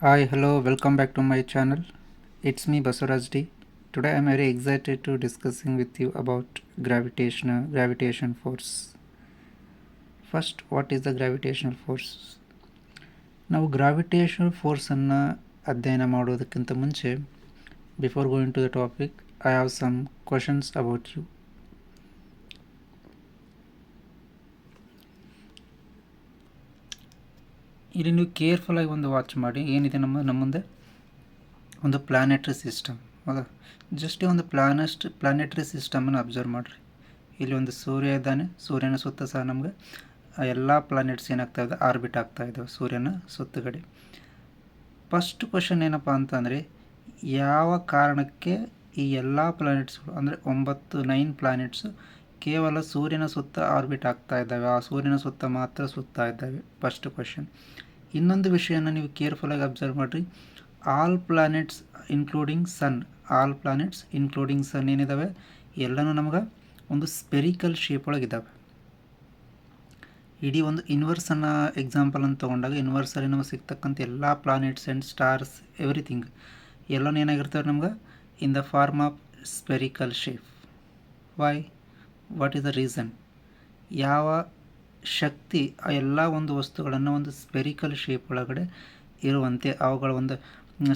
Hi, hello, welcome back to my channel. It's me Basuraj D. Today I'm very excited to discussing with you about gravitation force. First, what is the gravitational force? ನಾವು gravitational ಫೋರ್ಸನ್ನು ಅಧ್ಯಯನ ಮಾಡೋದಕ್ಕಿಂತ ಮುಂಚೆ before going to the topic I have some questions about you. ಇಲ್ಲಿ ನೀವು ಕೇರ್ಫುಲ್ಲಾಗಿ ಒಂದು watch ಮಾಡಿ. ಏನಿದೆ ನಮ್ಮ ಮುಂದೆ ಒಂದು ಪ್ಲಾನೆಟರಿ ಸಿಸ್ಟಮ್, ಹೌದಾ? ಜಸ್ಟ್ ಒಂದು ಪ್ಲಾನೆಟರಿ ಸಿಸ್ಟಮನ್ನು ಅಬ್ಸರ್ವ್ ಮಾಡಿರಿ. ಇಲ್ಲಿ ಒಂದು ಸೂರ್ಯ ಇದ್ದಾನೆ. ಸೂರ್ಯನ ಸುತ್ತ ಸಹ ನಮಗೆ ಎಲ್ಲ ಪ್ಲಾನೆಟ್ಸ್ ಏನಾಗ್ತಾ ಇದೆ, ಆರ್ಬಿಟ್ ಆಗ್ತಾ ಇದ್ದಾವೆ ಸೂರ್ಯನ ಸುತ್ತಗಡೆ. ಫಸ್ಟ್ ಕ್ವಶನ್ ಏನಪ್ಪ ಅಂತಂದರೆ, ಯಾವ ಕಾರಣಕ್ಕೆ ಈ ಎಲ್ಲ ಪ್ಲಾನೆಟ್ಸ್ಗಳು ಅಂದರೆ 9 ಪ್ಲಾನೆಟ್ಸು ಕೇವಲ ಸೂರ್ಯನ ಸುತ್ತ ಆರ್ಬಿಟ್ ಆಗ್ತಾ ಇದ್ದಾವೆ, ಆ ಸೂರ್ಯನ ಸುತ್ತ ಮಾತ್ರ ಸುತ್ತಾ ಇದ್ದಾವೆ? First question. ಇನ್ನೊಂದು ವಿಷಯನ ನೀವು ಕೇರ್ಫುಲ್ಲಾಗಿ ಅಬ್ಸರ್ವ್ ಮಾಡಿರಿ. ಆಲ್ ಪ್ಲಾನೆಟ್ಸ್ ಇನ್ಕ್ಲೂಡಿಂಗ್ ಸನ್ ಏನಿದ್ದಾವೆ ಎಲ್ಲನೂ ನಮ್ಗೆ ಒಂದು ಸ್ಪೆರಿಕಲ್ ಶೇಪ್ ಒಳಗಿದ್ದಾವೆ. ಇಡೀ ಒಂದು ಯೂನಿವರ್ಸನ್ನು ಎಕ್ಸಾಂಪಲ್ ಅಂತ ತೊಗೊಂಡಾಗ ಯೂನಿವರ್ಸಲ್ಲಿ ನಮಗೆ ಸಿಗ್ತಕ್ಕಂಥ ಎಲ್ಲ ಪ್ಲಾನೆಟ್ಸ್ ಆ್ಯಂಡ್ ಸ್ಟಾರ್ಸ್ ಎವ್ರಿಥಿಂಗ್ ಎಲ್ಲನೂ ಏನಾಗಿರ್ತವೆ ನಮ್ಗೆ in the form of spherical shape. Why? What is the reason? ಯಾವ ಶಕ್ತಿ ಆ ಎಲ್ಲ ಒಂದು ವಸ್ತುಗಳನ್ನು ಒಂದು ಸ್ಪೆರಿಕಲ್ ಶೇಪ್ ಒಳಗಡೆ ಇರುವಂತೆ ಅವುಗಳ ಒಂದು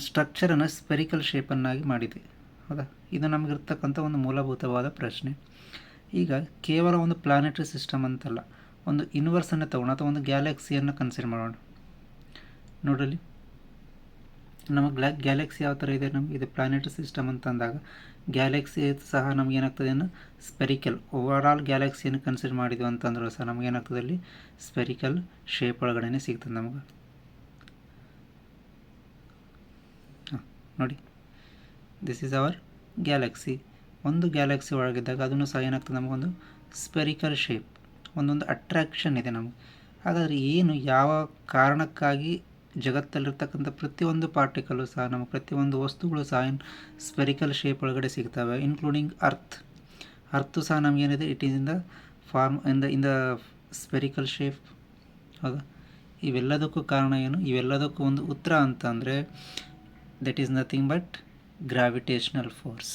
ಸ್ಟ್ರಕ್ಚರನ್ನು ಸ್ಪೆರಿಕಲ್ ಶೇಪನ್ನಾಗಿ ಮಾಡಿದೆ, ಹೌದಾ? ಇದು ನಮಗಿರ್ತಕ್ಕಂಥ ಒಂದು ಮೂಲಭೂತವಾದ ಪ್ರಶ್ನೆ. ಈಗ ಕೇವಲ ಒಂದು ಪ್ಲಾನೆಟರಿ ಸಿಸ್ಟಮ್ ಅಂತಲ್ಲ, ಒಂದು ಯೂನಿವರ್ಸನ್ನು ತಗೋಣ ಅಥವಾ ಒಂದು ಗ್ಯಾಲಕ್ಸಿಯನ್ನು ಕನ್ಸಿಡರ್ ಮಾಡೋಣ. ನೋಡಲಿ, ನಮಗೆ ಗ್ಯಾಲಕ್ಸಿ ಯಾವ ಥರ ಇದೆ? ನಮಗೆ ಇದು ಪ್ಲಾನೆಟರಿ ಸಿಸ್ಟಮ್ ಅಂತ ಅಂದಾಗ ಗ್ಯಾಲಕ್ಸಿ ಸಹ ನಮಗೇನಾಗ್ತದೆ ಏನು ಸ್ಪೆರಿಕಲ್ ಓವರಾಲ್ ಗ್ಯಾಲಕ್ಸಿಯನ್ನು ಕನ್ಸಿಡರ್ ಮಾಡಿದ್ವಿ ಅಂತಂದ್ರೂ ಸಹ ನಮಗೇನಾಗ್ತದೆ ಅಲ್ಲಿ ಸ್ಪೆರಿಕಲ್ ಶೇಪ್ ಒಳಗಡೆ ಸಿಗ್ತದೆ ನಮಗೆ. ನೋಡಿ, ದಿಸ್ ಈಸ್ ಅವರ್ ಗ್ಯಾಲಕ್ಸಿ. ಒಂದು ಗ್ಯಾಲಕ್ಸಿ ಒಳಗಿದ್ದಾಗ ಅದನ್ನು ಸಹ ಏನಾಗ್ತದೆ ನಮಗೊಂದು ಸ್ಪೆರಿಕಲ್ ಶೇಪ್, ಒಂದೊಂದು ಅಟ್ರಾಕ್ಷನ್ ಇದೆ ನಮಗೆ. ಹಾಗಾದರೆ ಏನು, ಯಾವ ಕಾರಣಕ್ಕಾಗಿ ಜಗತ್ತಲ್ಲಿರ್ತಕ್ಕಂಥ ಪ್ರತಿಯೊಂದು ಪಾರ್ಟಿಕಲು ಸಹ ನಮ್ಮ ಪ್ರತಿಯೊಂದು ವಸ್ತುಗಳು ಸಹ ಸ್ಪೆರಿಕಲ್ ಶೇಪ್ ಒಳಗಡೆ ಸಿಗ್ತವೆ, ಇನ್ಕ್ಲೂಡಿಂಗ್ ಅರ್ತು ಸಹ ನಮಗೇನಿದೆ, it is in the form in the spherical shape, ಹೌದಾ? ಇವೆಲ್ಲದಕ್ಕೂ ಕಾರಣ ಏನು? ಇವೆಲ್ಲದಕ್ಕೂ ಒಂದು ಉತ್ತರ ಅಂತ ಅಂದರೆ that is nothing but gravitational force.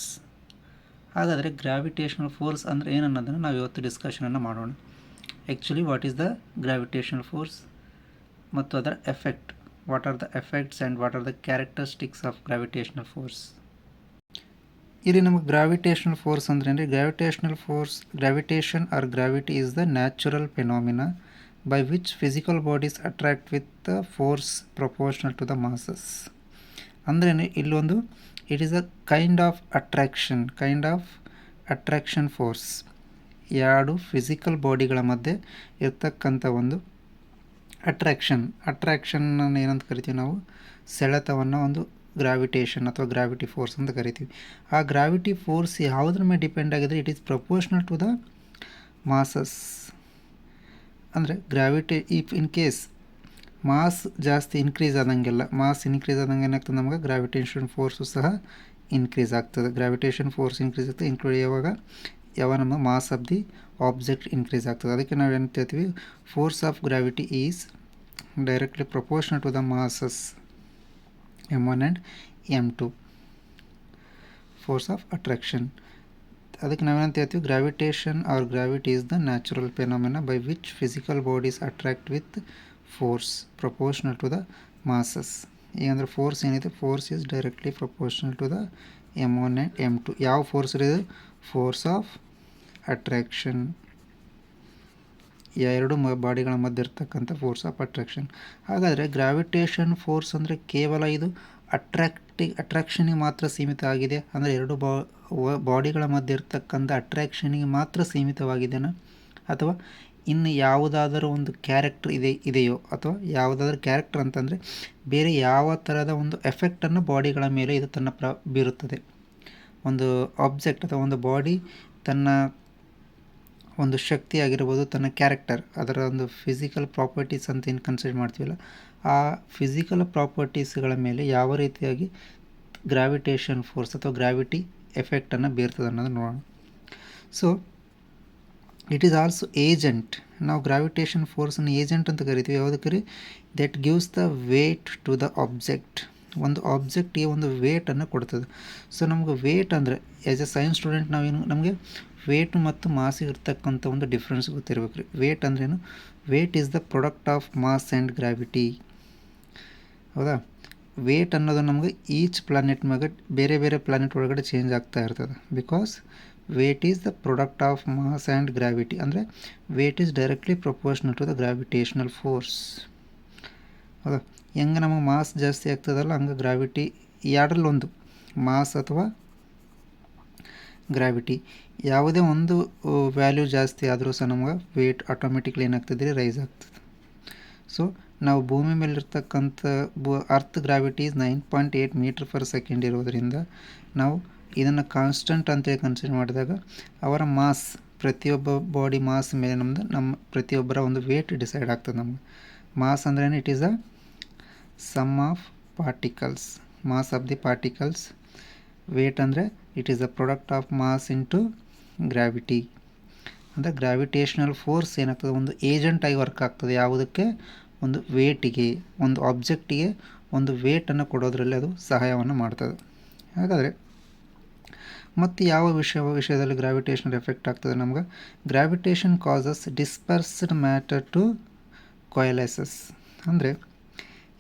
ಹಾಗಾದರೆ ಗ್ರಾವಿಟೇಷನಲ್ ಫೋರ್ಸ್ ಅಂದರೆ ಏನನ್ನೋದನ್ನು ನಾವು ಇವತ್ತು ಡಿಸ್ಕಷನನ್ನು ಮಾಡೋಣ. Actually what is the gravitational force ಮತ್ತು ಅದರ effect, what are the effects and what are the characteristics of gravitational force. ಇಲ್ಲಿ ನಮಗೆ ಗ್ರಾವಿಟೇಷನಲ್ ಫೋರ್ಸ್ ಅಂದರೆ ಅಂದರೆ gravitation or gravity is the natural phenomena by which physical bodies attract with the force proportional to the masses. ಅಂದರೆ ಇಲ್ಲೊಂದು it is a kind of attraction force. ಎರಡು physical ಬಾಡಿಗಳ ಮಧ್ಯೆ ಇರ್ತಕ್ಕಂಥ ಒಂದು ಅಟ್ರಾಕ್ಷನ್ ಏನಂತ ಕರಿತೀವಿ ನಾವು? ಸೆಳೆತವನ್ನು ಒಂದು ಗ್ರಾವಿಟೇಷನ್ ಅಥವಾ ಗ್ರಾವಿಟಿ ಫೋರ್ಸ್ ಅಂತ ಕರಿತೀವಿ. ಆ ಗ್ರಾವಿಟಿ ಫೋರ್ಸ್ ಯಾವುದ್ರ ಮೇಲೆ ಡಿಪೆಂಡ್ ಆಗಿದೆ? It is proportional to the masses. ಅಂದರೆ ಗ್ರಾವಿಟಿ ಇನ್ ಕೇಸ್ ಮಾಸ್ ಜಾಸ್ತಿ ಇನ್ಕ್ರೀಸ್ ಆದಂಗೆ ಏನಾಗ್ತದೆ ನಮಗೆ ಗ್ರಾವಿಟೇಷನ್ ಫೋರ್ಸು ಸಹ ಇನ್ಕ್ರೀಸ್ ಆಗ್ತದೆ. ಗ್ರಾವಿಟೇಷನ್ ಫೋರ್ಸ್ ಇನ್ಕ್ರೀಸ್ ಆಗ್ತದೆ ಇನ್ಕ್ಲೂಡ್ ಯಾವಾಗ ನಮ್ಮ mass of the object increase ಆಗ್ತದೆ. ಅದಕ್ಕೆ ನಾವು ಏನು ಹೇಳ್ತೀವಿ? Force of gravity is directly proportional to the masses m1 and m2, force of attraction. ಅದಕ್ಕೆ ನಾವೇನಂತ ಹೇಳ್ತೀವಿ? Gravitation or gravity is the natural phenomena by which physical bodies attract with force proportional to the masses. ಈಗ ಅಂದರೆ force ಏನಿದೆ, force is directly proportional to the m1 and m2. ಯಾವ force ಇದೆ? Force of attraction. ಎರಡು ಬಾಡಿಗಳ ಮಧ್ಯೆ ಇರ್ತಕ್ಕಂಥ force of attraction. ಹಾಗಾದರೆ ಗ್ರಾವಿಟೇಷನ್ ಫೋರ್ಸ್ ಅಂದರೆ ಕೇವಲ ಇದು ಅಟ್ರಾಕ್ಷನಿಗೆ ಮಾತ್ರ ಸೀಮಿತ ಆಗಿದೆ ಅಂದರೆ ಎರಡು ಬಾಡಿಗಳ ಮಧ್ಯೆ ಇರ್ತಕ್ಕಂಥ ಅಟ್ರಾಕ್ಷನಿಗೆ ಮಾತ್ರ ಸೀಮಿತವಾಗಿದೆಯಾ? ಅಥವಾ ಇನ್ನು ಯಾವುದಾದರೂ ಒಂದು ಕ್ಯಾರೆಕ್ಟರ್ ಇದೆಯೋ? ಅಥವಾ ಯಾವುದಾದ್ರೂ ಕ್ಯಾರೆಕ್ಟರ್ ಅಂತಂದರೆ ಬೇರೆ ಯಾವ ಥರದ ಒಂದು ಎಫೆಕ್ಟನ್ನು ಬಾಡಿಗಳ ಮೇಲೆ ಇದು ಬೀರುತ್ತದೆ? ಒಂದು ಆಬ್ಜೆಕ್ಟ್ ಅಥವಾ ಒಂದು ಬಾಡಿ ತನ್ನ ಒಂದು ಶಕ್ತಿ ಆಗಿರ್ಬೋದು, ತನ್ನ ಕ್ಯಾರೆಕ್ಟರ್, ಅದರ ಒಂದು ಫಿಸಿಕಲ್ ಪ್ರಾಪರ್ಟೀಸ್ ಅಂತ ಏನು ಕನ್ಸಿಡರ್ ಮಾಡ್ತೀವಲ್ಲ, ಆ ಫಿಸಿಕಲ್ ಪ್ರಾಪರ್ಟೀಸ್ಗಳ ಮೇಲೆ ಯಾವ ರೀತಿಯಾಗಿ ಗ್ರಾವಿಟೇಷನ್ ಫೋರ್ಸ್ ಅಥವಾ ಗ್ರಾವಿಟಿ ಎಫೆಕ್ಟನ್ನು ಬೀರ್ತದೆ ಅನ್ನೋದು ನೋಡೋಣ. So it is also agent. ನಾವು ಗ್ರಾವಿಟೇಷನ್ ಫೋರ್ಸನ್ನು ಏಜೆಂಟ್ ಅಂತ ಕರಿತೀವಿ. ಯಾವುದಕ್ಕೆ ರೀ? That gives the weight to the object. ಒಂದು ಆಬ್ಜೆಕ್ಟಿಗೆ ಒಂದು ವೇಟನ್ನು ಕೊಡ್ತದೆ. ಸೊ ನಮ್ಗೆ ವೇಟ್ ಅಂದರೆ ಆ್ಯಸ್ ಎ ಸೈನ್ಸ್ ಸ್ಟೂಡೆಂಟ್ ನಾವೇನು, ನಮಗೆ ವೇಟ್ ಮತ್ತು ಮಾಸಿಗೆ ಇರ್ತಕ್ಕಂಥ ಒಂದು ಡಿಫ್ರೆನ್ಸ್ ಗೊತ್ತಿರ್ಬೇಕು ರೀ. ವೇಟ್ ಅಂದ್ರೇನು? Weight is the product of mass and gravity. ಹೌದಾ? ವೇಟ್ ಅನ್ನೋದು ನಮಗೆ ಈಚ್ ಪ್ಲಾನೆಟ್ ಮ್ಯಾಗ ಬೇರೆ ಬೇರೆ ಪ್ಲಾನೆಟ್ ಒಳಗಡೆ ಚೇಂಜ್ ಆಗ್ತಾ ಇರ್ತದೆ. Because weight is the product of mass and gravity. ಅಂದರೆ weight is directly proportional to the gravitational force. ಹೌದಾ? ಹೆಂಗೆ ನಮಗೆ ಮಾಸ್ ಜಾಸ್ತಿ ಆಗ್ತದಲ್ಲ, ಹಂಗೆ ಗ್ರಾವಿಟಿ ಎರಡರಲ್ಲಿ ಒಂದು, ಮಾಸ್ ಅಥವಾ ಗ್ರಾವಿಟಿ ಯಾವುದೇ ಒಂದು ವ್ಯಾಲ್ಯೂ ಜಾಸ್ತಿ ಆದರೂ ಸಹ ನಮಗೆ ವೇಟ್ ಆಟೋಮೆಟಿಕ್ಲಿ ಏನಾಗ್ತದೆ ರೀ? ರೈಸ್ ಆಗ್ತದೆ. ಸೊ ನಾವು ಭೂಮಿ ಮೇಲಿರ್ತಕ್ಕಂಥ earth gravity 9.8 meter per second ಇರೋದರಿಂದ ನಾವು ಇದನ್ನು ಕಾನ್ಸ್ಟಂಟ್ ಅಂತೇಳಿ ಕನ್ಸಿಡರ್ ಮಾಡಿದಾಗ ಅವರ ಮಾಸ್, ಪ್ರತಿಯೊಬ್ಬ ಬಾಡಿ ಮಾಸ್ ಮೇಲೆ ನಮ್ಮ ಪ್ರತಿಯೊಬ್ಬರ ಒಂದು ವೇಟ್ ಡಿಸೈಡ್ ಆಗ್ತದೆ. ನಮ್ಗೆ ಮಾಸ್ ಅಂದ್ರೆ it is a sum of particles, mass of the particles. Weight ಅಂದರೆ it is a product of mass into gravity. ಅಂದರೆ ಗ್ರಾವಿಟೇಷನಲ್ ಫೋರ್ಸ್ ಏನಾಗ್ತದೆ? ಒಂದು ಏಜೆಂಟಾಗಿ ವರ್ಕ್ ಆಗ್ತದೆ. ಯಾವುದಕ್ಕೆ? ಒಂದು ವೇಟಿಗೆ, ಒಂದು ಆಬ್ಜೆಕ್ಟಿಗೆ ಒಂದು ವೇಟನ್ನು ಕೊಡೋದ್ರಲ್ಲಿ ಅದು ಸಹಾಯವನ್ನು ಮಾಡ್ತದೆ. ಹಾಗಾದರೆ ಮತ್ತು ಯಾವ ವಿಷಯದಲ್ಲಿ ಗ್ರಾವಿಟೇಷನಲ್ ಎಫೆಕ್ಟ್ ಆಗ್ತದೆ ನಮ್ಗೆ? Gravitation causes dispersed matter to coalesces. ಅಂದರೆ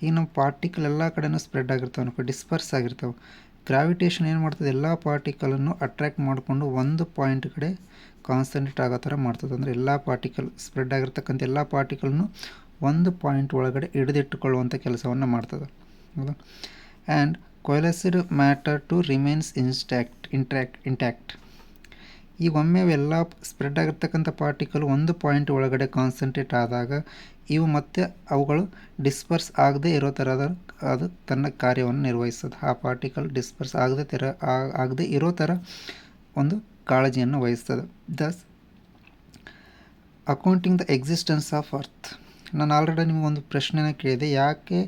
ಈಗ ನಮ್ಮ ಪಾರ್ಟಿಕಲ್ ಎಲ್ಲ ಕಡೆನೂ ಸ್ಪ್ರೆಡ್ ಆಗಿರ್ತಾವೆ ಅನ್ಕೋ, ಡಿಸ್ಪರ್ಸ್ ಆಗಿರ್ತಾವೆ. ಗ್ರಾವಿಟೇಷನ್ ಏನು ಮಾಡ್ತದೆ? ಎಲ್ಲ ಪಾರ್ಟಿಕಲನ್ನು ಅಟ್ರ್ಯಾಕ್ಟ್ ಮಾಡಿಕೊಂಡು ಒಂದು ಪಾಯಿಂಟ್ ಕಡೆ ಕಾನ್ಸಂಟ್ರೇಟ್ ಆಗೋ ಥರ ಮಾಡ್ತದೆ. ಅಂದರೆ ಎಲ್ಲ ಪಾರ್ಟಿಕಲ್ ಸ್ಪ್ರೆಡ್ ಆಗಿರ್ತಕ್ಕಂಥ ಎಲ್ಲ ಪಾರ್ಟಿಕಲ್ನು ಒಂದು ಪಾಯಿಂಟ್ ಒಳಗಡೆ ಹಿಡಿದಿಟ್ಟುಕೊಳ್ಳುವಂಥ ಕೆಲಸವನ್ನು ಮಾಡ್ತದೆ. ಹೌದಾ? And coalesced matter to remains intact. ಈಗ ಒಮ್ಮೆ ಅವೆಲ್ಲ ಸ್ಪ್ರೆಡ್ ಆಗಿರ್ತಕ್ಕಂಥ ಪಾರ್ಟಿಕಲ್ ಒಂದು ಪಾಯಿಂಟ್ ಒಳಗಡೆ ಕಾನ್ಸಂಟ್ರೇಟ್ ಆದಾಗ ಇವು ಮತ್ತೆ ಅವುಗಳು ಡಿಸ್ಪರ್ಸ್ ಆಗದೆ ಇರೋ ಥರದ ಅದು ತನ್ನ ಕಾರ್ಯವನ್ನು ನಿರ್ವಹಿಸ್ತದೆ. ಆ ಪಾರ್ಟಿಕಲ್ ಡಿಸ್ಪರ್ಸ್ ಆಗದೆ ಇರೋ ಥರ ಒಂದು ಕಾಳಜಿಯನ್ನು ವಹಿಸ್ತದೆ. Thus accounting the existence of earth. ನಾನು ಆಲ್ರೆಡಿ ನಿಮಗೊಂದು ಪ್ರಶ್ನೆನ ಕೇಳಿದೆ, ಯಾಕೆ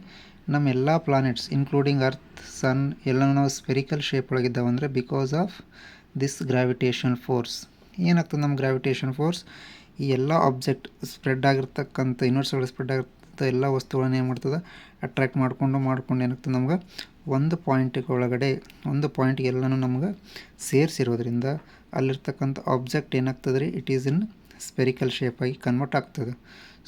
ನಮ್ಮ ಎಲ್ಲ ಪ್ಲಾನೆಟ್ಸ್ ಇನ್ಕ್ಲೂಡಿಂಗ್ ಅರ್ತ್, ಸನ್ ಎಲ್ಲನೂ ನಾವು ಸ್ಪೆರಿಕಲ್ ಶೇಪ್ ಒಳಗಿದ್ದಾವೆ ಅಂದರೆ because of this gravitation force. ಏನಾಗ್ತದೆ ನಮ್ಮ ಗ್ರಾವಿಟೇಷನ್ ಫೋರ್ಸ್? ಈ ಎಲ್ಲ ಆಬ್ಜೆಕ್ಟ್ ಸ್ಪ್ರೆಡ್ ಆಗಿರ್ತಕ್ಕಂಥ ಯೂನಿವರ್ಸ್ಗಳು ಸ್ಪ್ರೆಡ್ ಆಗಿರ್ತಕ್ಕಂಥ ಎಲ್ಲ ವಸ್ತುಗಳನ್ನ ಏನು ಮಾಡ್ತದೆ? ಅಟ್ರ್ಯಾಕ್ಟ್ ಮಾಡ್ಕೊಂಡು ಏನಾಗ್ತದೆ ನಮ್ಗೆ ಒಂದು ಪಾಯಿಂಟಿಗೆ ಒಳಗಡೆ, ಒಂದು ಪಾಯಿಂಟ್ಗೆ ಎಲ್ಲನೂ ನಮ್ಗೆ ಸೇರಿಸಿರೋದ್ರಿಂದ ಅಲ್ಲಿರ್ತಕ್ಕಂಥ ಆಬ್ಜೆಕ್ಟ್ ಏನಾಗ್ತದೆ ರೀ? ಇಟ್ ಈಸ್ ಇನ್ ಸ್ಪೆರಿಕಲ್ ಶೇಪಾಗಿ ಕನ್ವರ್ಟ್ ಆಗ್ತದೆ.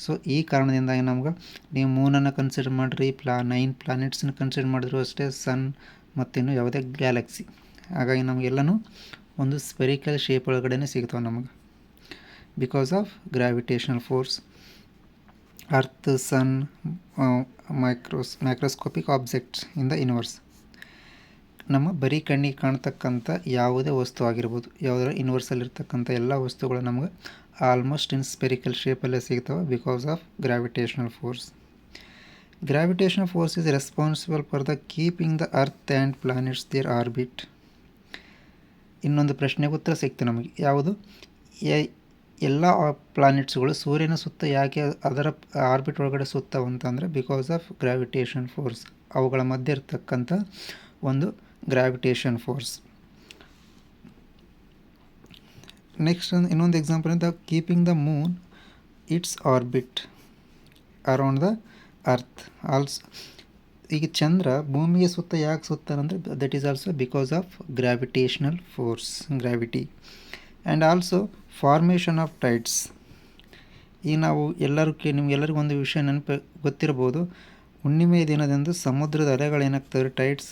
ಸೊ ಈ ಕಾರಣದಿಂದಾಗಿ ನಮ್ಗೆ ನೀವು ಮೂನನ್ನು ಕನ್ಸಿಡರ್ ಮಾಡಿರಿ, 9 ಪ್ಲಾನೆಟ್ಸನ್ನು ಕನ್ಸಿಡರ್ ಮಾಡಿದ್ರು ಅಷ್ಟೇ, ಸನ್ ಮತ್ತಿನ್ನು ಯಾವುದೇ ಗ್ಯಾಲಕ್ಸಿ. ಹಾಗಾಗಿ ನಮಗೆಲ್ಲನೂ ಒಂದು ಸ್ಪೆರಿಕಲ್ ಶೇಪ್ ಒಳಗಡೆ ಸಿಗ್ತಾವೆ ನಮಗೆ because of gravitational force. Earth, sun, microscopic objects in the universe. ನಮ್ಮ ಬರೀ ಕಣ್ಣಿಗೆ ಕಾಣ್ತಕ್ಕಂಥ ಯಾವುದೇ ವಸ್ತು ಆಗಿರ್ಬೋದು, ಯಾವುದರ ಯೂನಿವರ್ಸಲ್ಲಿರ್ತಕ್ಕಂಥ ಎಲ್ಲ ವಸ್ತುಗಳು ನಮಗೆ ಆಲ್ಮೋಸ್ಟ್ ಇನ್ ಸ್ಪೆರಿಕಲ್ ಶೇಪಲ್ಲೇ ಸಿಗ್ತವೆ because of gravitational force. Gravitational force is responsible for the keeping the earth and planets their orbit. ಇನ್ನೊಂದು ಪ್ರಶ್ನೆಗೆ ಉತ್ತರ ಸಿಗ್ತದೆ ನಮಗೆ. ಯಾವುದು? ಎಲ್ಲ ಪ್ಲಾನೆಟ್ಸ್ಗಳು ಸೂರ್ಯನ ಸುತ್ತ ಯಾಕೆ ಅದರ ಆರ್ಬಿಟ್ ಒಳಗಡೆ ಸುತ್ತವು ಅಂತಂದರೆ ಬಿಕಾಸ್ ಆಫ್ ಗ್ರಾವಿಟೇಷನ್ ಫೋರ್ಸ್. ಅವುಗಳ ಮಧ್ಯೆ ಇರ್ತಕ್ಕಂಥ ಒಂದು ಗ್ರಾವಿಟೇಷನ್ ಫೋರ್ಸ್. ನೆಕ್ಸ್ಟ್ ಇನ್ನೊಂದು ಎಕ್ಸಾಂಪಲ್ ಅಂತ, keeping the moon its orbit around the earth also. ಈಗ ಚಂದ್ರ ಭೂಮಿಯ ಸುತ್ತ ಯಾಕೆ ಸುತ್ತಾನಂದರೆ that is also because of gravitational force, gravity. And also formation of tides. ಈಗ ನಾವು ನಿಮಗೆಲ್ಲರಿಗೂ ಒಂದು ವಿಷಯ ಗೊತ್ತಿರ್ಬೋದು, ಹುಣ್ಣಿಮೆಯ ದಿನದಂದು ಸಮುದ್ರದ ಅಲೆಗಳೇನಾಗ್ತವೆ? ಟೈಡ್ಸ್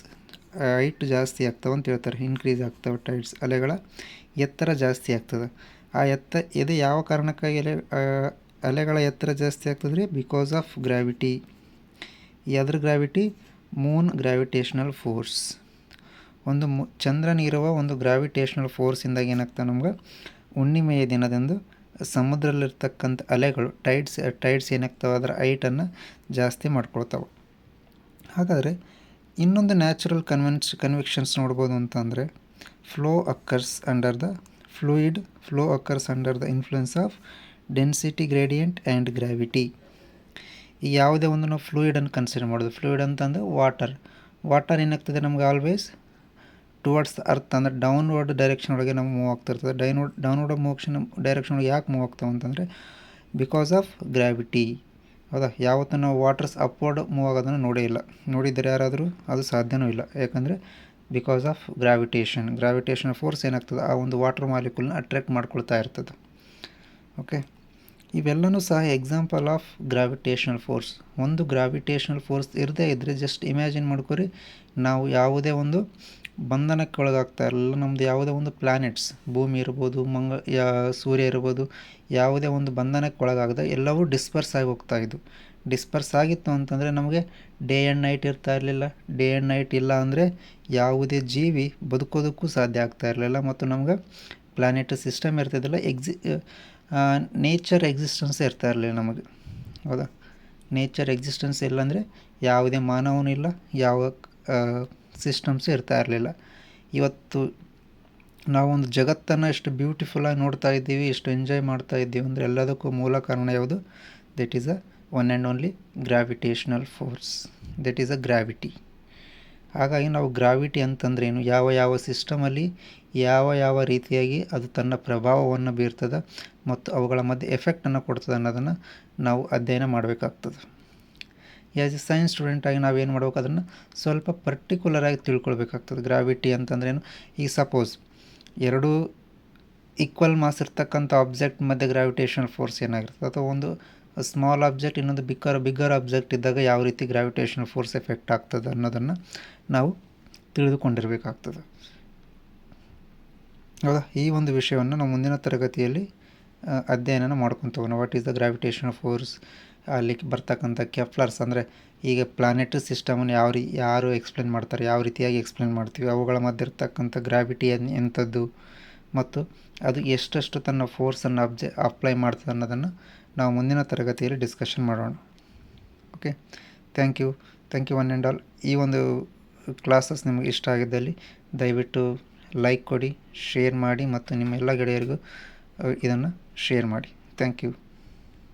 ಹೈಟ್ ಜಾಸ್ತಿ ಆಗ್ತವೆ ಅಂತ ಹೇಳ್ತಾರೆ, ಇನ್ಕ್ರೀಸ್ ಆಗ್ತವೆ ಟೈಡ್ಸ್, ಅಲೆಗಳ ಎತ್ತರ ಜಾಸ್ತಿ ಆಗ್ತದೆ. ಇದು ಯಾವ ಕಾರಣಕ್ಕಾಗಿ ಅಲೆಗಳ ಎತ್ತರ ಜಾಸ್ತಿ ಆಗ್ತದೆ ರೀ? Because of gravity. ಯಾವ್ದ್ರ ಗ್ರಾವಿಟಿ? Moon gravitational force. ಒಂದು ಚಂದ್ರನಿರುವ ಒಂದು ಗ್ರಾವಿಟೇಷನಲ್ ಫೋರ್ಸಿಂದಾಗಿ ಏನಾಗ್ತವೆ ನಮ್ಗೆ? ಹುಣ್ಣಿಮೆಯ ದಿನದಂದು ಸಮುದ್ರದಲ್ಲಿರ್ತಕ್ಕಂಥ ಅಲೆಗಳು ಟೈಡ್ಸ್ ಏನಾಗ್ತವೆ? ಅದರ ಹೈಟನ್ನು ಜಾಸ್ತಿ ಮಾಡ್ಕೊಳ್ತಾವೆ. ಹಾಗಾದರೆ ಇನ್ನೊಂದು ನ್ಯಾಚುರಲ್ ಕನ್ವೆಕ್ಷನ್ಸ್ ನೋಡ್ಬೋದು ಅಂತಂದರೆ, flow occurs under the influence of density gradient and gravity. ಈಗ ಯಾವುದೇ ಒಂದು ನಾವು ಫ್ಲೂಯಿಡನ್ನು ಕನ್ಸಿಡರ್ ಮಾಡೋದು. ಫ್ಲೂಯಿಡ್ ಅಂತಂದರೆ ವಾಟರ್ ಏನಾಗ್ತದೆ ನಮ್ಗೆ ಆಲ್ವೇಸ್ ಟುವರ್ಡ್ಸ್ ದ ಅರ್ತ್, ಅಂದರೆ ಡೌನ್ವರ್ಡ್ ಡೈರೆಕ್ಷನ್ ಒಳಗೆ ನಾವು ಮೂವ್ ಆಗ್ತಿರ್ತದೆ. ಡೌನ್ವರ್ಡ್ ಡೈರೆಕ್ಷನ್ ಒಳಗೆ ಯಾಕೆ ಮೂವ್ ಆಗ್ತಾವೆ ಅಂತಂದರೆ ಬಿಕಾಸ್ ಆಫ್ ಗ್ರಾವಿಟಿ. ಹೌದಾ, ಯಾವತ್ತೂ ನಾವು ವಾಟರ್ಸ್ ಅಪ್ವರ್ಡ್ ಮೂವ್ ಆಗೋದನ್ನು ನೋಡೇ ಇಲ್ಲ. ನೋಡಿದರೆ ಯಾರಾದರೂ ಅದು ಸಾಧ್ಯವೂ ಇಲ್ಲ. ಯಾಕಂದರೆ ಬಿಕಾಸ್ ಆಫ್ ಗ್ರಾವಿಟೇಷನ್ ಫೋರ್ಸ್ ಏನಾಗ್ತದೆ, ಆ ಒಂದು ವಾಟರ್ ಮಾಲಿಕ್ಯೂಲ್ನ ಅಟ್ರ್ಯಾಕ್ಟ್ ಮಾಡ್ಕೊಳ್ತಾ ಇರ್ತದೆ. ಓಕೆ, ಇವೆಲ್ಲವೂ ಸಹ ಎಕ್ಸಾಂಪಲ್ ಆಫ್ ಗ್ರಾವಿಟೇಷನಲ್ ಫೋರ್ಸ್. ಒಂದು ಗ್ರಾವಿಟೇಷನಲ್ ಫೋರ್ಸ್ ಇರದೇ ಇದ್ದರೆ ಜಸ್ಟ್ ಇಮ್ಯಾಜಿನ್ ಮಾಡ್ಕೊರಿ, ನಾವು ಯಾವುದೇ ಒಂದು ಬಂಧನಕ್ಕೆ ಒಳಗಾಗ್ತಾ ಇರಲಿಲ್ಲ. ನಮ್ಮದು ಯಾವುದೇ ಒಂದು ಪ್ಲ್ಯಾನೆಟ್ಸ್, ಭೂಮಿ ಇರ್ಬೋದು, ಸೂರ್ಯ ಇರ್ಬೋದು, ಯಾವುದೇ ಒಂದು ಬಂಧನಕ್ಕೆ ಒಳಗಾಗದೆ ಎಲ್ಲವೂ ಡಿಸ್ಪರ್ಸ್ ಆಗಿ ಹೋಗ್ತಾ ಇದ್ದು. ಡಿಸ್ಪರ್ಸ್ ಆಗಿತ್ತು ಅಂತಂದರೆ ನಮಗೆ ಡೇ ಆ್ಯಂಡ್ ನೈಟ್ ಇರ್ತಾ ಇರಲಿಲ್ಲ. ಡೇ ಆ್ಯಂಡ್ ನೈಟ್ ಇಲ್ಲ ಅಂದರೆ ಯಾವುದೇ ಜೀವಿ ಬದುಕೋದಕ್ಕೂ ಸಾಧ್ಯ ಆಗ್ತಾ ಇರಲಿಲ್ಲ. ಮತ್ತು ನಮ್ಗೆ ಪ್ಲ್ಯಾನೆಟ್ ಸಿಸ್ಟಮ್ ಇರ್ತಿದ್ದಿಲ್ಲ, ನೇಚರ್ ಎಕ್ಸಿಸ್ಟೆನ್ಸ್ ಇರ್ತಾ ಇರಲಿಲ್ಲ ನಮಗೆ. ಹೌದಾ, ನೇಚರ್ ಎಕ್ಸಿಸ್ಟೆನ್ಸ್ ಇಲ್ಲಾಂದರೆ ಯಾವುದೇ ಮಾನವನೂ ಇಲ್ಲ, ಯಾವ ಸಿಸ್ಟಮ್ಸು ಇರ್ತಾ ಇರಲಿಲ್ಲ. ಇವತ್ತು ನಾವೊಂದು ಜಗತ್ತನ್ನು ಎಷ್ಟು ಬ್ಯೂಟಿಫುಲ್ಲಾಗಿ ನೋಡ್ತಾ ಇದ್ದೀವಿ, ಎಷ್ಟು ಎಂಜಾಯ್ ಮಾಡ್ತಾ ಇದ್ದೀವಿ ಅಂದರೆ ಎಲ್ಲದಕ್ಕೂ ಮೂಲ ಕಾರಣ ಯಾವುದು? That is a one and only gravitational force. That is a gravity. ಹಾಗಾಗಿ ನಾವು ಗ್ರಾವಿಟಿ ಅಂತಂದ್ರೆ ಏನು, ಯಾವ ಯಾವ ಸಿಸ್ಟಮಲ್ಲಿ ಯಾವ ರೀತಿಯಾಗಿ ಅದು ತನ್ನ ಪ್ರಭಾವವನ್ನು ಬೀರ್ತದೆ ಮತ್ತು ಅವುಗಳ ಮಧ್ಯೆ ಎಫೆಕ್ಟನ್ನು ಕೊಡ್ತದೆ ಅನ್ನೋದನ್ನು ನಾವು ಅಧ್ಯಯನ ಮಾಡಬೇಕಾಗ್ತದೆ. ಆ್ಯಸ್ ಎ ಸೈನ್ಸ್ ಸ್ಟೂಡೆಂಟಾಗಿ ನಾವೇನು ಮಾಡ್ಬೇಕು, ಅದನ್ನು ಸ್ವಲ್ಪ ಪರ್ಟಿಕ್ಯುಲರಾಗಿ ತಿಳ್ಕೊಳ್ಬೇಕಾಗ್ತದೆ. ಗ್ರಾವಿಟಿ ಅಂತಂದ್ರೇನು, ಈಗ ಸಪೋಸ್ ಎರಡು ಈಕ್ವಲ್ ಮಾಸ್ ಇರ್ತಕ್ಕಂಥ ಆಬ್ಜೆಕ್ಟ್ ಮಧ್ಯೆ ಗ್ರಾವಿಟೇಷನಲ್ ಫೋರ್ಸ್ ಏನಾಗಿರ್ತದೆ, ಅಥವಾ ಒಂದು ಸ್ಮಾಲ್ ಆಬ್ಜೆಕ್ಟ್ ಇನ್ನೊಂದು ಬಿಗ್ಗರ್ ಆಬ್ಜೆಕ್ಟ್ ಇದ್ದಾಗ ಯಾವ ರೀತಿ ಗ್ರಾವಿಟೇಷನಲ್ ಫೋರ್ಸ್ ಎಫೆಕ್ಟ್ ಆಗ್ತದೆ ಅನ್ನೋದನ್ನು ನಾವು ತಿಳಿದುಕೊಂಡಿರಬೇಕಾಗ್ತದೆ. ಹೌದಾ, ಈ ಒಂದು ವಿಷಯವನ್ನು ನಾವು ಮುಂದಿನ ತರಗತಿಯಲ್ಲಿ ಅಧ್ಯಯನ ಮಾಡ್ಕೊತ ಹೋಗೋಣ. What is the gravitational force, ಅಲ್ಲಿ ಬರ್ತಕ್ಕಂಥ ಕೆಪ್ಲರ್ಸ್ ಅಂದರೆ ಈಗ ಪ್ಲಾನೆಟ್ ಸಿಸ್ಟಮನ್ನು ಯಾರು ಎಕ್ಸ್ಪ್ಲೇನ್ ಮಾಡ್ತಾರೆ, ಯಾವ ರೀತಿಯಾಗಿ ಎಕ್ಸ್ಪ್ಲೇನ್ ಮಾಡ್ತೀವಿ, ಅವುಗಳ ಮಧ್ಯೆ ಇರ್ತಕ್ಕಂಥ ಗ್ರಾವಿಟಿ ಎಂಥದ್ದು ಮತ್ತು ಅದು ಎಷ್ಟೆಷ್ಟು ತನ್ನ ಫೋರ್ಸನ್ನು ಅಪ್ಲೈ ಮಾಡ್ತದೆ ಅನ್ನೋದನ್ನು ನಾವು ಮುಂದಿನ ತರಗತಿಯಲ್ಲಿ ಡಿಸ್ಕಷನ್ ಮಾಡೋಣ. Okay, thank you one and all. ಈ ಒಂದು ಕ್ಲಾಸಸ್ ನಿಮಗೆ ಇಷ್ಟ ಆಗಿದ್ದಲ್ಲಿ ದಯವಿಟ್ಟು ಲೈಕ್ ಕೊಡಿ, ಶೇರ್ ಮಾಡಿ ಮತ್ತು ನಿಮ್ಮ ಎಲ್ಲ ಗೆಳೆಯರಿಗೂ ಇದನ್ನು ಶೇರ್ ಮಾಡಿ. Thank you.